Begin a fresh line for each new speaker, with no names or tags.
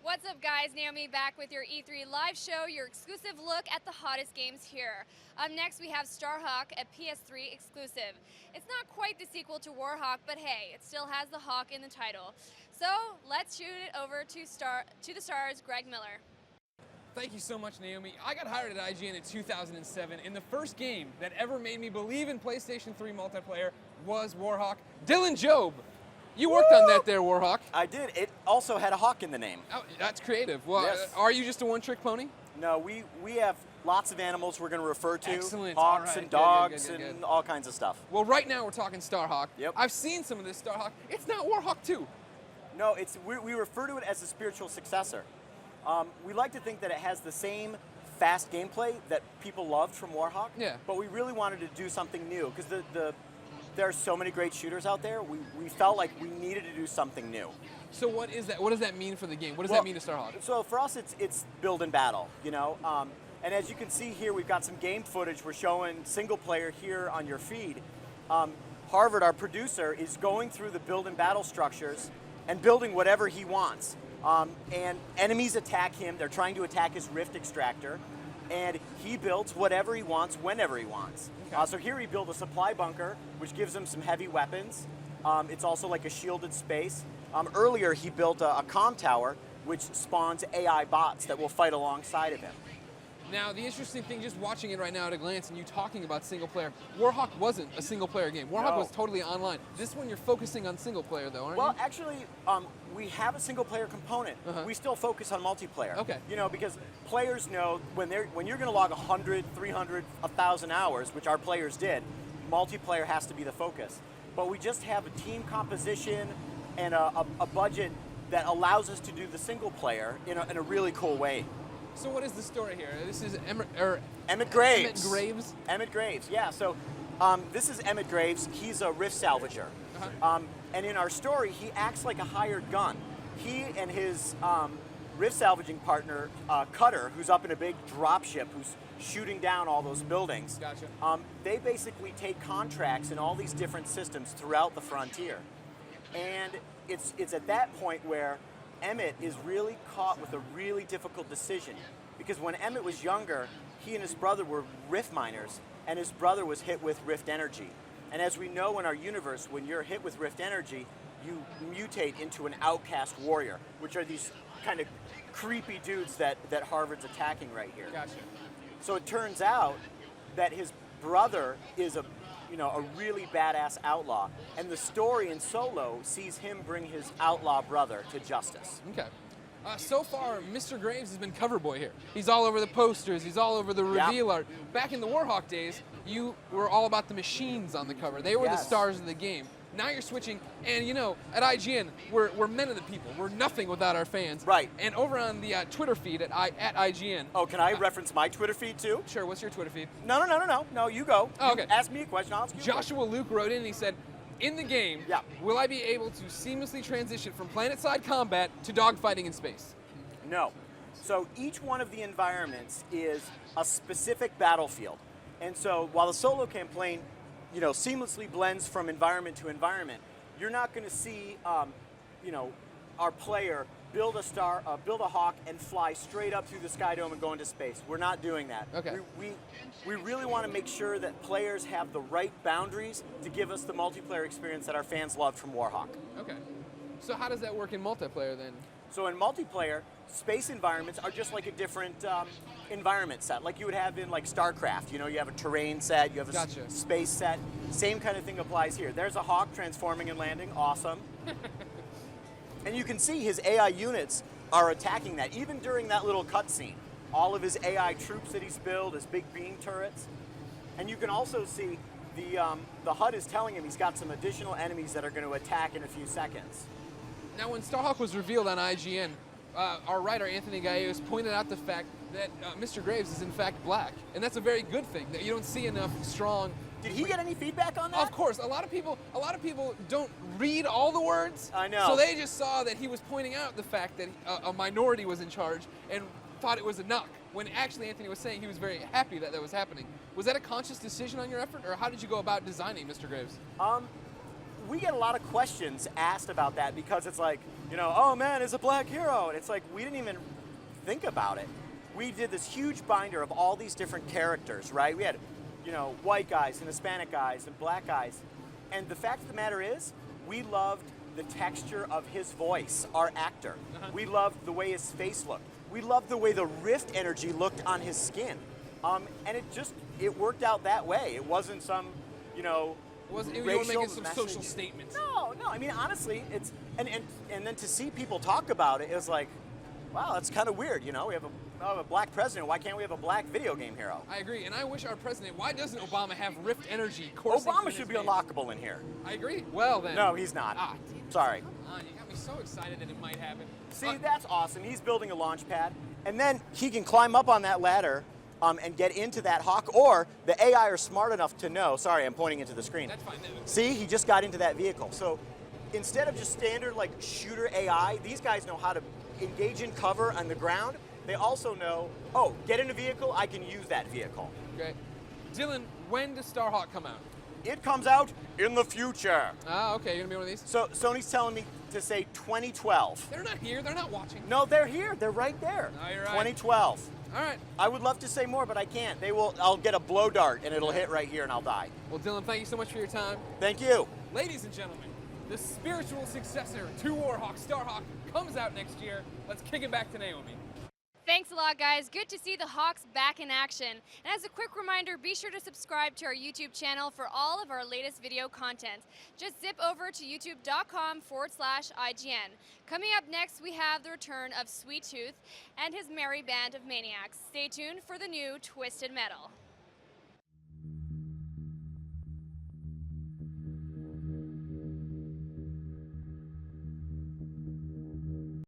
What's up, guys? Naomi back with your E3 live show, your exclusive look at the hottest games here. Up next, we have Starhawk, a PS3 exclusive. It's not quite the sequel to Warhawk, but hey, it still has the Hawk in the title. So let's shoot it over to the stars, Greg Miller.
Thank you so much, Naomi. I got hired at IGN in 2007, and the first game that ever made me believe in PlayStation 3 multiplayer was Warhawk. Dylan Job, you worked on that there, Warhawk.
I did. It also had a hawk in the name.
Oh, that's creative. Well,
Yes.
Are you just a one-trick pony?
No, we have lots of animals we're going to refer to.
Excellent.
Hawks
All right.
and
Good,
dogs
good.
and all kinds of stuff.
Well, right now we're talking Starhawk.
Yep.
I've seen some of this Starhawk. It's not Warhawk 2.
No, we refer to it as a spiritual successor. We like to think that it has the same fast gameplay that people loved from Warhawk.
Yeah.
But we really wanted to do something new because there are so many great shooters out there. We felt like we needed to do something new.
So what is that? What does that mean for the game? What does that mean to Starhawk?
So for us, it's build and battle, you know. And as you can see here, we've got some game footage. We're showing single player here on your feed. Harvard, our producer, is going through the build and battle structures and building whatever he wants. And enemies attack him. They're trying to attack his rift extractor. And he builds whatever he wants, whenever he wants.
Okay.
So here he built a supply bunker, which gives him some heavy weapons. It's also like a shielded space. Earlier, he built a comm tower, which spawns AI bots that will fight alongside of him.
Now, the interesting thing, just watching it right now at a glance and you talking about single player, Warhawk wasn't a single player game. Warhawk
No.
was totally online. This one, you're focusing on single player, though, aren't
Well,
you?
actually, we have a single player component.
Uh-huh.
We still focus on multiplayer.
Okay.
You know, because players know when you're going to log 100, 300, 1,000 hours, which our players did, multiplayer has to be the focus. But we just have a team composition and a budget that allows us to do the single player in a really cool way.
So what is the story here? This is
Emmett Graves.
Emmett Graves?
Emmett Graves, yeah. So this is Emmett Graves. He's a rift salvager.
Uh-huh.
And in our story, he acts like a hired gun. He and his rift salvaging partner, Cutter, who's up in a big dropship, who's shooting down all those buildings.
Gotcha.
They basically take contracts in all these different systems throughout the frontier. And it's at that point where Emmett is really caught with a really difficult decision. Because when Emmett was younger, he and his brother were rift miners, and his brother was hit with rift energy. And as we know in our universe, when you're hit with rift energy, you mutate into an outcast warrior, which are these kind of creepy dudes that Harvard's attacking right here.
Gotcha.
So it turns out that his brother is a really badass outlaw, and the story in Solo sees him bring his outlaw brother to justice.
Okay. So far, Mr. Graves has been cover boy here. He's all over the posters. He's all over the reveal art. Back in the Warhawk days, you were all about the machines on the cover. They were the
Yes.
stars of the game. Now you're switching, and you know, at IGN, we're men of the people. We're nothing without our fans.
Right.
And over on the Twitter feed at IGN.
Oh, can I reference my Twitter feed too?
Sure, what's your Twitter feed?
No, you go.
Oh, okay.
You ask me a question, I'll ask you a question.
Joshua Luke wrote in and he said, in the game,
Yeah.
will I be able to seamlessly transition from planet-side combat to dogfighting in space?
No. So each one of the environments is a specific battlefield. And so while the solo campaign, seamlessly blends from environment to environment, you're not going to see, our player build a hawk and fly straight up through the Sky Dome and go into space. We're not doing that.
Okay.
We really want to make sure that players have the right boundaries to give us the multiplayer experience that our fans loved from Warhawk.
Okay. So how does that work in multiplayer then?
So in multiplayer, space environments are just like a different environment set, like you would have in like StarCraft. You have a terrain set, you have a
Gotcha.
space set. Same kind of thing applies here. There's a hawk transforming and landing, awesome. And you can see his AI units are attacking that, even during that little cutscene. All of his AI troops that he's built, his big beam turrets. And you can also see the HUD is telling him he's got some additional enemies that are going to attack in a few seconds.
Now, when Starhawk was revealed on IGN, our writer, Anthony Gallegos, pointed out the fact that Mr. Graves is in fact black. And that's a very good thing, that you don't see enough strong...
Did he get any feedback on that?
Of course. A lot of people don't read all the words.
I know.
So they just saw that he was pointing out the fact that a minority was in charge and thought it was a knock, when actually Anthony was saying he was very happy that was happening. Was that a conscious decision on your effort, or how did you go about designing Mr. Graves?
we get a lot of questions asked about that because it's like, oh man, it's a black hero. And it's like, we didn't even think about it. We did this huge binder of all these different characters, right? We had, white guys and Hispanic guys and black guys. And the fact of the matter is, we loved the texture of his voice, our actor. We loved the way his face looked. We loved the way the rift energy looked on his skin. And it worked out that way. It wasn't some,
You were making some social statements.
No. I mean, honestly, it's and then to see people talk about it, it was like, wow, that's kind of weird. We have a black president. Why can't we have a black video game hero?
I agree, and I wish our president. Why doesn't Obama have rift energy coursing
Obama
through
should
his
be
veins?
unlockable in here.
I agree. Well then.
No, he's not. Sorry.
Come on, you got me so excited that it might happen.
See, that's awesome. He's building a launch pad, and then he can climb up on that ladder and get into that Hawk, or the AI are smart enough to know. Sorry, I'm pointing into the screen.
That's fine.
See, he just got into that vehicle. So instead of just standard like shooter AI, these guys know how to engage in cover on the ground. They also know, get in a vehicle, I can use that vehicle.
Okay. Dylan, when does Starhawk come out?
It comes out in the future.
Okay, you're gonna be one of these?
So Sony's telling me to say 2012.
They're not here, they're not watching.
No, they're here, they're right there.
No, you're right.
2012.
All right.
I would love to say more, but I can't. I'll get a blow dart and it'll hit right here and I'll die.
Well, Dylan, thank you so much for your time.
Thank you.
Ladies and gentlemen, the spiritual successor to Warhawk, Starhawk, comes out next year. Let's kick it back to Naomi.
Thanks a lot, guys. Good to see the Hawks back in action. And as a quick reminder, be sure to subscribe to our YouTube channel for all of our latest video content. Just zip over to youtube.com/IGN. Coming up next, we have the return of Sweet Tooth and his merry band of maniacs. Stay tuned for the new Twisted Metal.